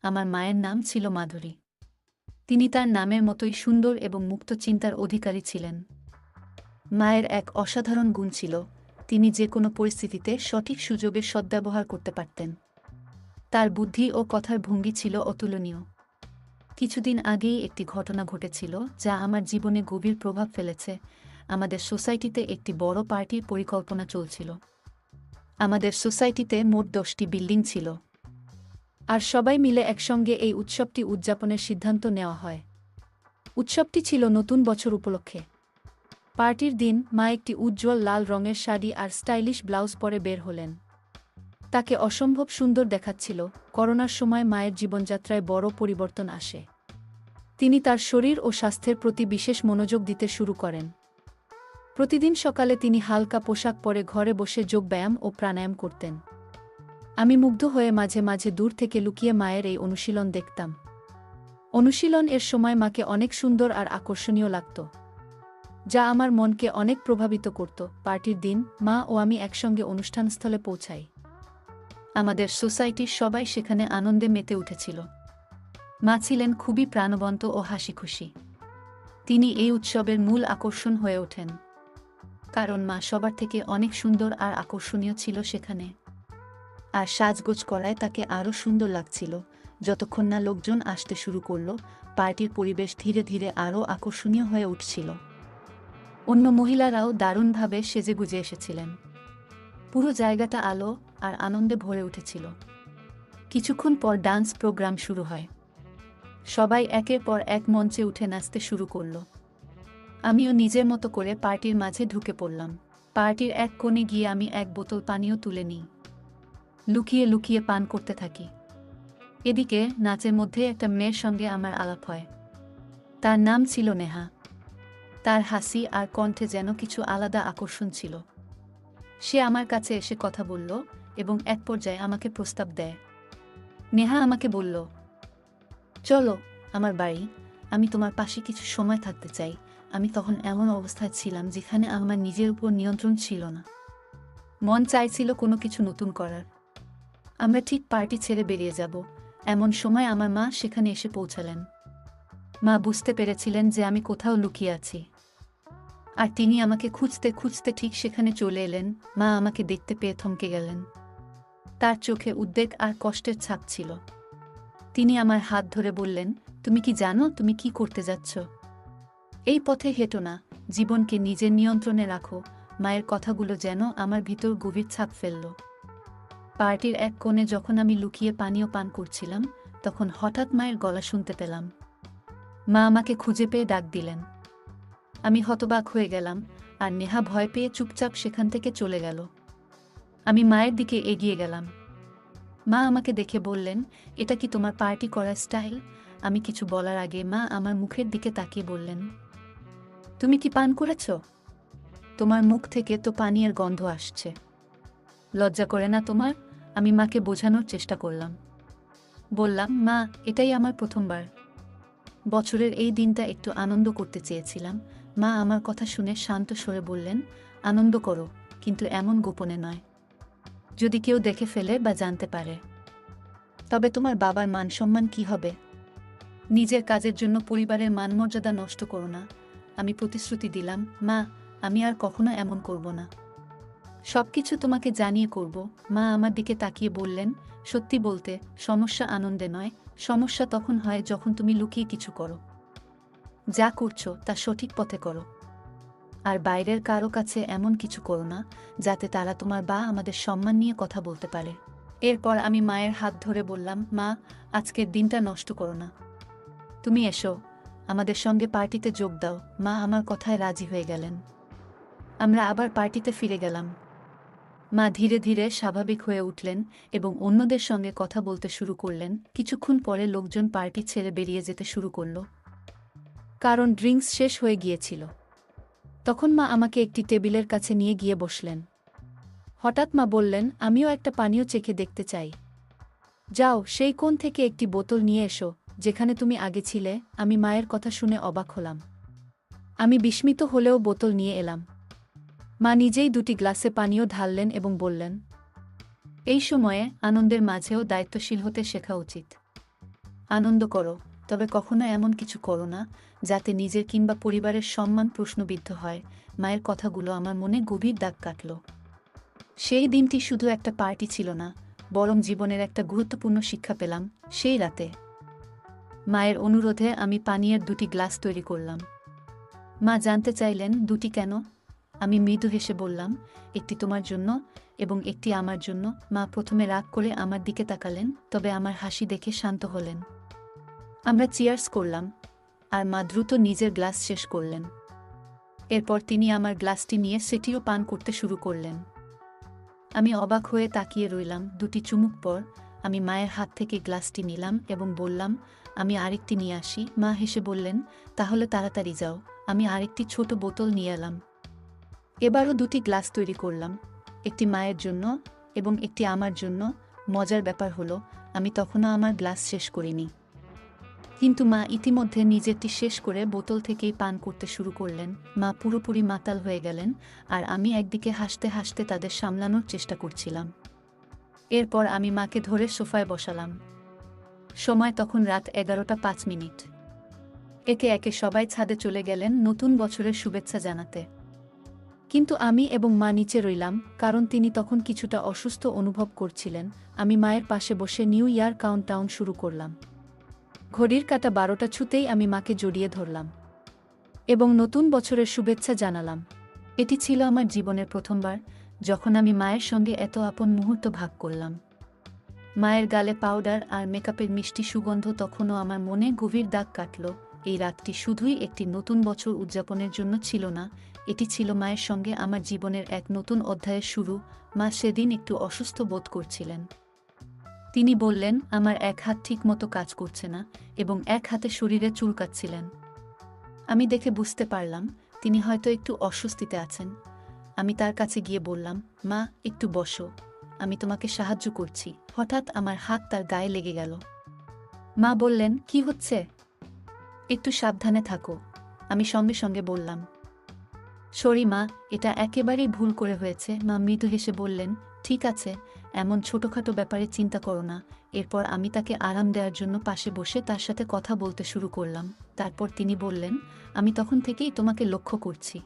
আমার মায়ের নাম ছিল মাধুরী। তিনি তার নামের মতোই সুন্দর এবং মুক্ত চিন্তার অধিকারী ছিলেন। মায়ের এক অসাধারণ গুণ ছিল, তিনি যে কোনো পরিস্থিতিতে সঠিক সুযোগের সদ্ব্যবহার করতে পারতেন। তার বুদ্ধি ও কথার ভঙ্গি ছিল অতুলনীয়। কিছুদিন আগেই একটি ঘটনা ঘটেছিল যা আমার জীবনে গভীর প্রভাব ফেলেছে। আমাদের সোসাইটিতে একটি বড় পার্টির পরিকল্পনা চলছিল। আমাদের সোসাইটিতে মোট 10টি বিল্ডিং ছিল, আর সবাই মিলে একসঙ্গে এই উৎসবটি উদযাপনের সিদ্ধান্ত নেওয়া হয়। উৎসবটি ছিল নতুন বছর উপলক্ষে। পার্টির দিন মা একটি উজ্জ্বল লাল রঙের শাড়ি আর স্টাইলিশ ব্লাউজ পরে বের হলেন। তাকে অসম্ভব সুন্দর দেখাচ্ছিল। করোনার সময় মায়ের জীবনযাত্রায় বড় পরিবর্তন আসে। তিনি তার শরীর ও স্বাস্থ্যের প্রতি বিশেষ মনোযোগ দিতে শুরু করেন। প্রতিদিন সকালে তিনি হালকা পোশাক পরে ঘরে বসে যোগব্যায়াম ও প্রাণায়াম করতেন। আমি মুগ্ধ হয়ে মাঝে মাঝে দূর থেকে লুকিয়ে মায়ের এই অনুশীলন দেখতাম। অনুশীলন এর সময় মাকে অনেক সুন্দর আর আকর্ষণীয় লাগত, যা আমার মনকে অনেক প্রভাবিত করত। পার্টির দিন মা ও আমি একসঙ্গে অনুষ্ঠানস্থলে পৌঁছাই। আমাদের সোসাইটির সবাই সেখানে আনন্দে মেতে উঠেছিল। মা ছিলেন খুবই প্রাণবন্ত ও হাসিখুশি। তিনি এই উৎসবের মূল আকর্ষণ হয়ে ওঠেন, কারণ মা সবার থেকে অনেক সুন্দর আর আকর্ষণীয় ছিল সেখানে। আর সাজগোজ করায় তাকে আরও সুন্দর লাগছিল। যতক্ষণ না লোকজন আসতে শুরু করল, পার্টির পরিবেশ ধীরে ধীরে আরও আকর্ষণীয় হয়ে উঠছিল। অন্য মহিলারাও দারুণভাবে সেজেগুজে এসেছিলেন। পুরো জায়গাটা আলো আর আনন্দে ভরে উঠেছিল। কিছুক্ষণ পর ডান্স প্রোগ্রাম শুরু হয়। সবাই একের পর এক মঞ্চে উঠে নাচতে শুরু করল। আমিও নিজের মতো করে পার্টির মাঝে ঢুকে পড়লাম। পার্টির এক কোণে গিয়ে আমি এক বোতল পানীয় তুলে নিই। লুকিয়ে লুকিয়ে পান করতে থাকি। এদিকে নাচের মধ্যে একটা মেয়ের সঙ্গে আমার আলাপ হয়। তার নাম ছিল নেহা। তার হাসি আর কণ্ঠে যেন কিছু আলাদা আকর্ষণ ছিল। সে আমার কাছে এসে কথা বলল এবং এক পর্যায়ে আমাকে প্রস্তাব দেয়। নেহা আমাকে বলল, চলো আমার বাড়ি, আমি তোমার পাশে কিছু সময় থাকতে চাই। আমি তখন এমন অবস্থায় ছিলাম যেখানে আমার নিজের উপর নিয়ন্ত্রণ ছিল না। মন চাইছিল কোনো কিছু নতুন করার। আমরা ঠিক পার্টি ছেড়ে বেরিয়ে যাব, এমন সময় আমার মা সেখানে এসে পৌঁছালেন। মা বুঝতে পেরেছিলেন যে আমি কোথাও লুকিয়ে আছি, আর তিনি আমাকে খুঁজতে খুঁজতে ঠিক সেখানে চলে এলেন। মা আমাকে দেখতে পেয়ে থমকে গেলেন। তার চোখে উদ্বেগ আর কষ্টের ছাপ ছিল। তিনি আমার হাত ধরে বললেন, তুমি কি জানো তুমি কি করতে যাচ্ছ? এই পথে হেঁটো না, জীবনকে নিজের নিয়ন্ত্রণে রাখো। মায়ের কথাগুলো যেন আমার ভিতর গভীর ছাপ ফেলল। পার্টির এক কোণে যখন আমি লুকিয়ে পানীয় পান করছিলাম, তখন হঠাৎ মায়ের গলা শুনতে পেলাম। মা আমাকে খুঁজে পেয়ে ডাক দিলেন। আমি হতবাক হয়ে গেলাম, আর নেহা ভয় পেয়ে চুপচাপ সেখান থেকে চলে গেল। আমি মায়ের দিকে এগিয়ে গেলাম। মা আমাকে দেখে বললেন, এটা কি তোমার পার্টি করার স্টাইল? আমি কিছু বলার আগে মা আমার মুখের দিকে তাকিয়ে বললেন, তুমি কি পান করেছ? তোমার মুখ থেকে তো পানীয়ের গন্ধ আসছে। লজ্জা করে না তোমার? আমি মাকে বোঝানোর চেষ্টা করলাম। বললাম, মা, এটাই আমার প্রথমবার। বছরের এই দিনটা একটু আনন্দ করতে চেয়েছিলাম। মা আমার কথা শুনে শান্ত স্বরে বললেন, আনন্দ করো, কিন্তু এমন গোপনে নয়। যদি কেউ দেখে ফেলে বা জানতে পারে, তবে তোমার বাবার মান সম্মান কি হবে? নিজের কাজের জন্য পরিবারের মানমর্যাদা নষ্ট করো না। আমি প্রতিশ্রুতি দিলাম, মা, আমি আর কখনো এমন করব না। সবকিছু তোমাকে জানিয়ে করব। মা আমার দিকে তাকিয়ে বললেন, সত্যি বলতে, সমস্যা আনন্দে নয়, সমস্যা তখন হয় যখন তুমি লুকিয়ে কিছু করো। যা করছো তা সঠিক পথে করো। আর বাইরের কারো কাছে এমন কিছু করো না যাতে তারা তোমার বা আমাদের সম্মান নিয়ে কথা বলতে পারে। এরপর আমি মায়ের হাত ধরে বললাম, মা, আজকের দিনটা নষ্ট করো না। তুমি এসো, আমাদের সঙ্গে পার্টিতে যোগ দাও। মা আমার কথায় রাজি হয়ে গেলেন। আমরা আবার পার্টিতে ফিরে গেলাম। মা ধীরে ধীরে স্বাভাবিক হয়ে উঠলেন এবং অন্যদের সঙ্গে কথা বলতে শুরু করলেন। কিছুক্ষণ পরে লোকজন পার্টি ছেড়ে বেরিয়ে যেতে শুরু করল, কারণ ড্রিঙ্কস শেষ হয়ে গিয়েছিল। তখন মা আমাকে একটি টেবিলের কাছে নিয়ে গিয়ে বসলেন। হঠাৎ মা বললেন, আমিও একটা পানীয় চেখে দেখতে চাই। যাও, সেই কোণ থেকে একটি বোতল নিয়ে এসো, যেখানে তুমি আগে ছিলে। আমি মায়ের কথা শুনে অবাক হলাম। আমি বিস্মিত হলেও বোতল নিয়ে এলাম। মা নিজেই দুটি গ্লাসে পানীয় ঢাললেন এবং বললেন, এই সময়ে আনন্দের মাঝেও দায়িত্বশীল হতে শেখা উচিত। আনন্দ করো, তবে কখনো এমন কিছু করো না যাতে নিজের কিংবা পরিবারের সম্মান প্রশ্নবিদ্ধ হয়। মায়ের কথাগুলো আমার মনে গভীর দাগ কাটল। সেই দিনটি শুধু একটা পার্টি ছিল না, বরং জীবনের একটা গুরুত্বপূর্ণ শিক্ষা পেলাম সেই রাতে। মায়ের অনুরোধে আমি পানীয়ের 2টি গ্লাস তৈরি করলাম। মা জানতে চাইলেন 2টি কেন। আমি মৃদু হেসে বললাম, একটি তোমার জন্য এবং একটি আমার জন্য। মা প্রথমে রাগ করে আমার দিকে তাকালেন, তবে আমার হাসি দেখে শান্ত হলেন। আমরা চিয়ার্স করলাম, আর মা দ্রুত নিজের গ্লাস শেষ করলেন। এরপর তিনি আমার গ্লাসটি নিয়ে সেটিও পান করতে শুরু করলেন। আমি অবাক হয়ে তাকিয়ে রইলাম। 2টি চুমুক পর আমি মায়ের হাত থেকে গ্লাসটি নিলাম এবং বললাম, আমি আরেকটি নিয়ে আসি। মা হেসে বললেন, তাহলে তাড়াতাড়ি যাও। আমি আরেকটি ছোট বোতল নিয়ে এলাম। এবারও 2টি গ্লাস তৈরি করলাম, একটি মায়ের জন্য এবং একটি আমার জন্য। মজার ব্যাপার হলো, আমি তখনও আমার গ্লাস শেষ করিনি, কিন্তু মা ইতিমধ্যে নিজেরটি শেষ করে বোতল থেকেই পান করতে শুরু করলেন। মা পুরোপুরি মাতাল হয়ে গেলেন, আর আমি একদিকে হাসতে হাসতে তাদের সামলানোর চেষ্টা করছিলাম। এরপর আমি মাকে ধরে সোফায় বসালাম। সময় তখন রাত 11টা 5 মিনিট। একে একে সবাই ছাদে চলে গেলেন নতুন বছরের শুভেচ্ছা জানাতে, কিন্তু আমি এবং মা নিচে রইলাম, কারণ তিনি তখন কিছুটা অসুস্থ অনুভব করছিলেন। আমি মায়ের পাশে বসে নিউ ইয়ার কাউন্টডাউন শুরু করলাম। ঘড়ির কাঁটা 12টা ছুঁতেই আমি মাকে জড়িয়ে ধরলাম এবং নতুন বছরের শুভেচ্ছা জানালাম। এটি ছিল আমার জীবনের প্রথমবার যখন আমি মায়ের সঙ্গে এত আপন মুহূর্ত ভাগ করলাম। মায়ের গালে পাউডার আর মেকআপের মিষ্টি সুগন্ধ তখনও আমার মনে গভীর দাগ কাটল। এই রাতটি শুধুই একটি নতুন বছর উদযাপনের জন্য ছিল না, এটি ছিল মায়ের সঙ্গে আমার জীবনের এক নতুন অধ্যায়ের শুরু। মা সেদিন একটু অসুস্থ বোধ করছিলেন। তিনি বললেন, আমার এক হাত ঠিকমতো কাজ করছে না এবং এক হাতে শরীরে চুলকাচ্ছিলেন। আমি দেখে বুঝতে পারলাম তিনি হয়তো একটু অস্বস্তিতে আছেন। আমি তার কাছে গিয়ে বললাম, মা একটু বসো, আমি তোমাকে সাহায্য করছি। হঠাৎ আমার হাত তার গায়ে লেগে গেল। মা বললেন, কি হচ্ছে? একটু সাবধানে থাকো। আমি সঙ্গে সঙ্গে বললাম, সরি মা, এটা একেবারেই ভুল করে হয়েছে। মা মৃদু হেসে বললেন, ঠিক আছে, এমন ছোটখাটো ব্যাপারে চিন্তা করো না। এরপর আমি তাকে আরাম দেওয়ার জন্য পাশে বসে তার সাথে কথা বলতে শুরু করলাম। তারপর তিনি বললেন, আমি তখন থেকেই তোমাকে লক্ষ্য করছি।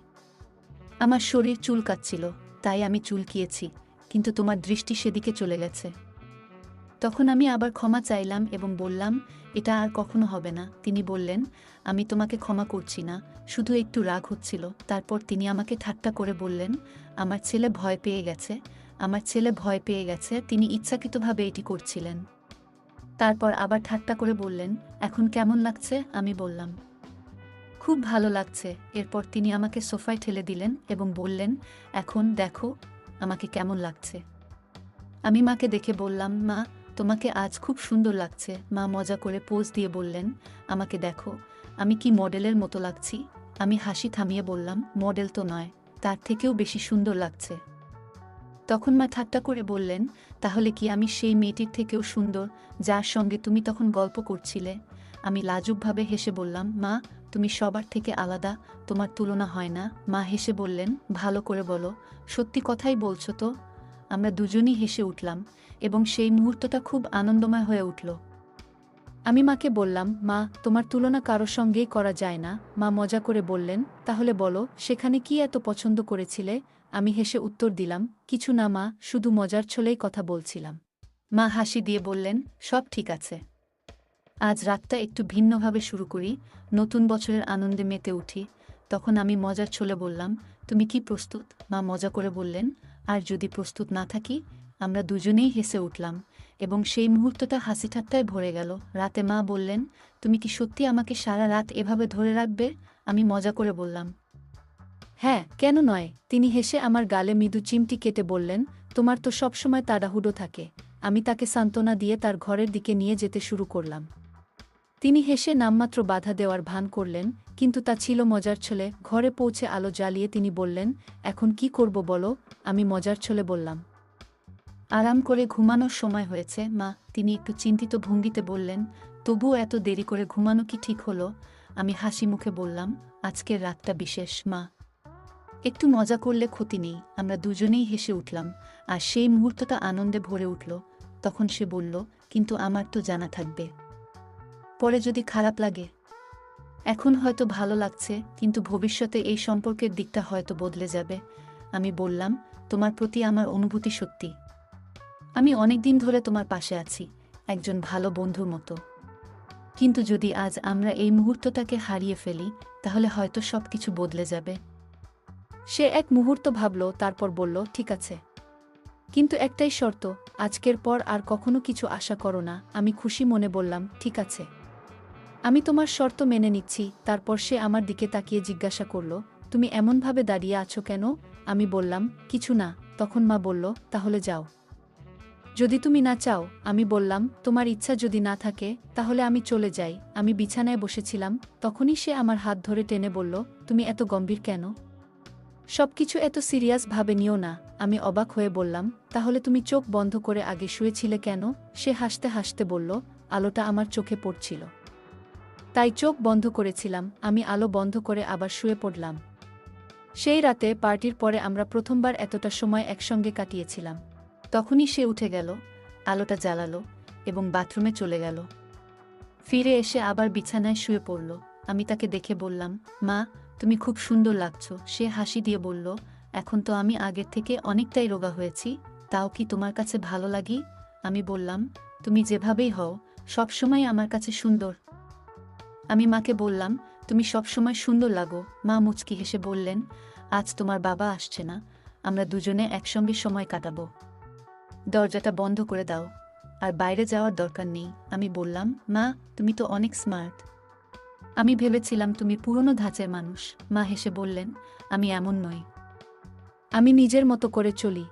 আমার শরীর চুলকাচ্ছিল, তাই আমি চুলকিয়েছি, কিন্তু তোমার দৃষ্টি সেদিকে চলে গেছে। তখন আমি আবার ক্ষমা চাইলাম এবং বললাম, এটা আর কখনো হবে না। তিনি বললেন, আমি তোমাকে ক্ষমা করছি না, শুধু একটু রাগ হচ্ছিল। তারপর তিনি আমাকে ঠাট্টা করে বললেন, আমার ছেলে ভয় পেয়ে গেছে, আমার ছেলে ভয় পেয়ে গেছে, তিনি ইচ্ছাকৃতভাবে এটি করছিলেন। তারপর আবার ঠাট্টা করে বললেন, এখন কেমন লাগছে? আমি বললাম, খুব ভালো লাগছে। এরপর তিনি আমাকে সোফায় ঠেলে দিলেন এবং বললেন, এখন দেখো আমাকে কেমন লাগছে। আমি মাকে দেখে বললাম, মা তোমাকে আজ খুব সুন্দর লাগছে। মা মজা করে পোজ দিয়ে বললেন, আমাকে দেখো, আমি কি মডেলের মতো লাগছি? আমি হাসি থামিয়ে বললাম, মডেল তো নয়, তার থেকেও বেশি সুন্দর লাগছে। তখন মা ঠাট্টা করে বললেন, তাহলে কি আমি সেই মেয়েটির থেকেও সুন্দর যার সঙ্গে তুমি তখন গল্প করছিলে? আমি লাজুকভাবে হেসে বললাম, মা তুমি সবার থেকে আলাদা, তোমার তুলনা হয় না। মা হেসে বললেন, ভালো করে বলো, সত্যি কথাই বলছো তো? আমরা দুজনই হেসে উঠলাম এবং সেই মুহূর্তটা খুব আনন্দময় হয়ে উঠল। আমি মাকে বললাম, মা তোমার তুলনা কারো সঙ্গেই করা যায় না। মা মজা করে বললেন, তাহলে বলো সেখানে কি এত পছন্দ করেছিলে? আমি হেসে উত্তর দিলাম, কিছু না মা, শুধু মজার ছলেই কথা বলছিলাম। মা হাসি দিয়ে বললেন, সব ঠিক আছে। আজ রাতটা একটু ভিন্নভাবে শুরু করি, নতুন বছরের আনন্দে মেতে উঠি। তখন আমি মজার ছলে বললাম, তুমি কি প্রস্তুত? মা মজা করে বললেন, আর যদি প্রস্তুত না থাকি? আমরা দুজনেই হেসে উঠলাম এবং সেই মুহূর্তটা হাসি ঠাট্টায় ভরে গেল। রাতে মা বললেন, তুমি কি সত্যি আমাকে সারা রাত এভাবে ধরে রাখবে? আমি মজা করে বললাম, হ্যাঁ, কেন নয়। তিনি হেসে আমার গালে মৃদু চিমটি কেটে বললেন, তোমার তো সবসময় তাড়াহুড়ো থাকে। আমি তাকে সান্ত্বনা দিয়ে তার ঘরের দিকে নিয়ে যেতে শুরু করলাম। তিনি হেসে নামমাত্র বাধা দেওয়ার ভান করলেন, কিন্তু তা ছিল মজার ছলে। ঘরে পৌঁছে আলো জ্বালিয়ে তিনি বললেন, এখন কি করব বলো? আমি মজার ছলে বললাম, আরাম করে ঘুমানোর সময় হয়েছে মা। তিনি একটু চিন্তিত ভঙ্গিতে বললেন, তবুও এত দেরি করে ঘুমানো কি ঠিক হলো? আমি হাসি মুখে বললাম, আজকের রাতটা বিশেষ মা, একটু মজা করলে ক্ষতি নেই। আমরা দুজনেই হেসে উঠলাম, আর সেই মুহূর্তটা আনন্দে ভরে উঠল। তখন সে বলল, কিন্তু আমার তো জানা থাকবে পরে যদি খারাপ লাগে? এখন হয়তো ভালো লাগছে, কিন্তু ভবিষ্যতে এই সম্পর্কের দিকটা হয়তো বদলে যাবে। আমি বললাম, তোমার প্রতি আমার অনুভূতি সত্যি। আমি অনেকদিন ধরে তোমার পাশে আছি, একজন ভালো বন্ধুর মতো। কিন্তু যদি আজ আমরা এই মুহূর্তটাকে হারিয়ে ফেলি, তাহলে হয়তো সবকিছু বদলে যাবে। সে এক মুহূর্ত ভাবল, তারপর বলল, ঠিক আছে। কিন্তু একটাই শর্ত, আজকের পর আর কখনো কিছু আশা করো না। আমি খুশি মনে বললাম, ঠিক আছে। আমি তোমার শর্ত মেনে নিচ্ছি। তারপর সে আমার দিকে তাকিয়ে জিজ্ঞাসা করল, তুমি এমনভাবে দাঁড়িয়ে আছো কেন? আমি বললাম, কিছু না। তখন মা বলল, তাহলে যাও। যদি তুমি না চাও। আমি বললাম, তোমার ইচ্ছা যদি না থাকে, তাহলে আমি চলে যাই। আমি বিছানায় বসেছিলাম, তখনই সে আমার হাত ধরে টেনে বলল, তুমি এত গম্ভীর কেন? সবকিছু এত সিরিয়াস ভাবে নিও না। আমি অবাক হয়ে বললাম, তাহলে তুমি চোখ বন্ধ করে আগে শুয়েছিলে কেন? সে হাসতে হাসতে বলল, আলোটা আমার চোখে পড়ছিল, তাই চোখ বন্ধ করেছিলাম। আমি আলো বন্ধ করে আবার শুয়ে পড়লাম। সেই রাতে পার্টির পরে আমরা প্রথমবার এতটা সময় একসঙ্গে কাটিয়েছিলাম। তখনই সে উঠে গেল, আলোটা জ্বালালো এবং বাথরুমে চলে গেল। ফিরে এসে আবার বিছানায় শুয়ে পড়ল। আমি তাকে দেখে বললাম, মা, তুমি খুব সুন্দর লাগছো। সে হাসি দিয়ে বলল, এখন তো আমি আগের থেকে অনেকটাই রোগা হয়েছি, তাও কি তোমার কাছে ভালো লাগি? আমি বললাম, তুমি যেভাবেই হও, সবসময় আমার কাছে সুন্দর। আমি মাকে বললাম, তুমি সবসময় সুন্দর লাগো। মা মুচকি হেসে বললেন, আজ তোমার বাবা আসছে না, আমরা দুজনে একসঙ্গে সময় কাটাবো। দরজাটা বন্ধ করে দাও, আর বাইরে যাওয়ার দরকার নেই। আমি বললাম, মা, তুমি তো অনেক স্মার্ট। আমি ভেবেছিলাম তুমি পুরনো ধাঁচের মানুষ। মা হেসে বললেন, আমি এমন নই। আমি নিজের মতো করে চলি।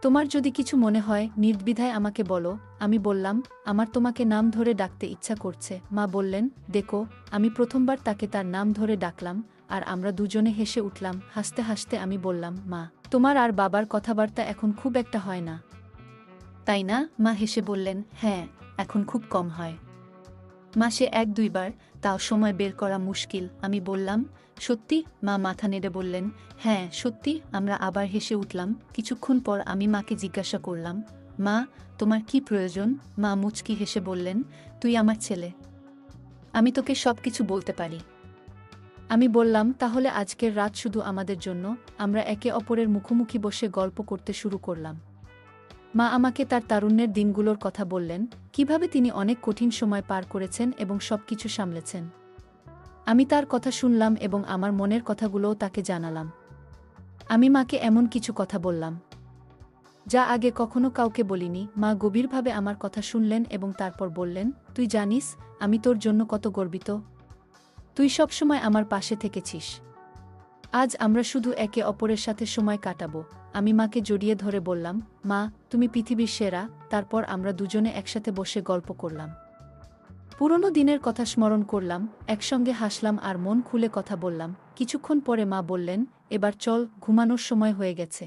তোমার যদি কিছু মনে হয়, নির্দ্বিধায় আমাকে বলো। আমি বললাম, আমার তোমাকে নাম ধরে ডাকতে ইচ্ছা করছে। মা বললেন, দেখো। আমি প্রথমবার তাকে তার নাম ধরে ডাকলাম, আর আমরা দুজনে হেসে উঠলাম। হাসতে হাসতে আমি বললাম, মা, তোমার আর বাবার কথাবার্তা এখন খুব একটা হয় না, তাই না? মা হেসে বললেন, হ্যাঁ, এখন খুব কম হয়। মাসে 1-2 বার, তাও সময় বের করা মুশকিল। আমি বললাম, সত্যি? মা মাথা নেড়ে বললেন, হ্যাঁ, সত্যি। আমরা আবার হেসে উঠলাম। কিছুক্ষণ পর আমি মাকে জিজ্ঞাসা করলাম, মা, তোমার কি প্রয়োজন? মা মুচকি হেসে বললেন, তুই আমার ছেলে, আমি তোকে সবকিছু বলতে পারি। আমি বললাম, তাহলে আজকের রাত শুধু আমাদের জন্য। আমরা একে অপরের মুখোমুখি বসে গল্প করতে শুরু করলাম। মা আমাকে তার তারুণ্যের দিনগুলোর কথা বললেন, কিভাবে তিনি অনেক কঠিন সময় পার করেছেন এবং সবকিছু সামলেছেন। আমি তার কথা শুনলাম এবং আমার মনের কথাগুলোও তাকে জানালাম। আমি মাকে এমন কিছু কথা বললাম, যা আগে কখনো কাউকে বলিনি। মা গভীরভাবে আমার কথা শুনলেন এবং তারপর বললেন, তুই জানিস আমি তোর জন্য কত গর্বিত। তুই সবসময় আমার পাশে থেকেছিস। আজ আমরা শুধু একে অপরের সাথে সময় কাটাবো। আমি মাকে জড়িয়ে ধরে বললাম, মা, তুমি পৃথিবীর সেরা। তারপর আমরা দুজনে একসাথে বসে গল্প করলাম, পুরনো দিনের কথা স্মরণ করলাম, একসঙ্গে হাসলাম আর মন খুলে কথা বললাম। কিছুক্ষণ পরে মা বললেন, এবার চল, ঘুমানোর সময় হয়ে গেছে।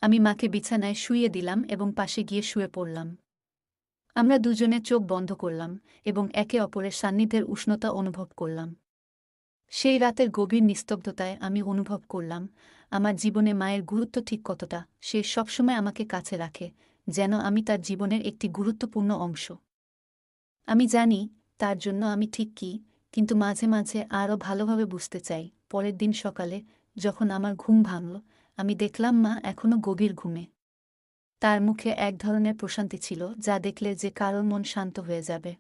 আমি মাকে বিছানায় শুইয়ে দিলাম এবং পাশে গিয়ে শুয়ে পড়লাম। আমরা দুজনে চোখ বন্ধ করলাম এবং একে অপরের সান্নিধ্যের উষ্ণতা অনুভব করলাম। সেই রাতের গভীর নিস্তব্ধতায় আমি অনুভব করলাম, আমার জীবনে মায়ের গুরুত্ব ঠিক কতটা। সে সবসময় আমাকে কাছে রাখে, যেন আমি তার জীবনের একটি গুরুত্বপূর্ণ অংশ। আমি জানি তার জন্য আমি ঠিক কী, কিন্তু মাঝে মাঝে আরও ভালোভাবে বুঝতে চাই। পরের দিন সকালে যখন আমার ঘুম ভাঙল, আমি দেখলাম মা এখনো গভীর ঘুমে। তার মুখে এক ধরনের প্রশান্তি ছিল, যা দেখলে যে কারোর মন শান্ত হয়ে যাবে।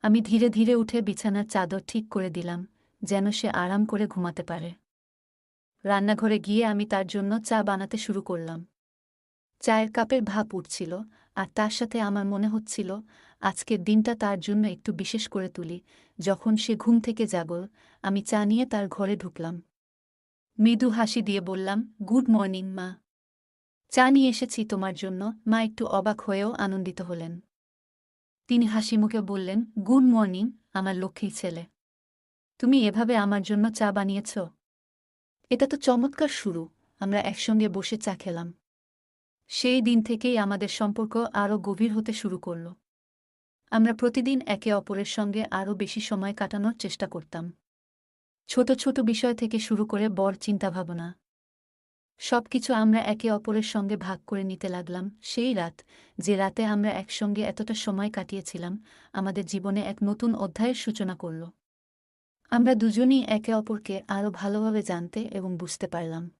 আমি ধীরে ধীরে উঠে বিছানার চাদর ঠিক করে দিলাম, যেন সে আরাম করে ঘুমাতে পারে। রান্নাঘরে গিয়ে আমি তার জন্য চা বানাতে শুরু করলাম। চায়ের কাপের ভাপ উঠছিল, আর তার সাথে আমার মনে হচ্ছিল, আজকের দিনটা তার জন্য একটু বিশেষ করে তুলি। যখন সে ঘুম থেকে জাগল, আমি চা নিয়ে তার ঘরে ঢুকলাম। মৃদু হাসি দিয়ে বললাম, গুড মর্নিং মা, চা নিয়ে এসেছি তোমার জন্য। মা একটু অবাক হয়েও আনন্দিত হলেন। তিনি হাসি মুখে বললেন, গুড মর্নিং, আমার লক্ষ্মী ছেলে। তুমি এভাবে আমার জন্য চা বানিয়েছ? এটা তো চমৎকার শুরু। আমরা একসঙ্গে বসে চা খেলাম। সেই দিন থেকেই আমাদের সম্পর্ক আরও গভীর হতে শুরু করল। আমরা প্রতিদিন একে অপরের সঙ্গে আরও বেশি সময় কাটানোর চেষ্টা করতাম, ছোট ছোট বিষয় থেকে শুরু করে বড় চিন্তাভাবনা। সবকিছু আমরা একে অপরের সঙ্গে ভাগ করে নিতে লাগলাম। সেই রাত, যে রাতে আমরা একসঙ্গে এতটা সময় কাটিয়েছিলাম, আমাদের জীবনে এক নতুন অধ্যায়ের সূচনা করল। আমরা দুজনই একে অপরকে আরও ভালোভাবে জানতে এবং বুঝতে পারলাম।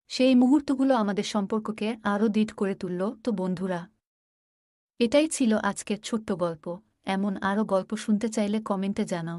সেই মুহূর্তগুলো আমাদের সম্পর্ককে আরও দৃঢ় করে তুলল। তো বন্ধুরা, এটাই ছিল আজকের ছোট্ট গল্প। এমন আরও গল্প শুনতে চাইলে কমেন্টে জানাও।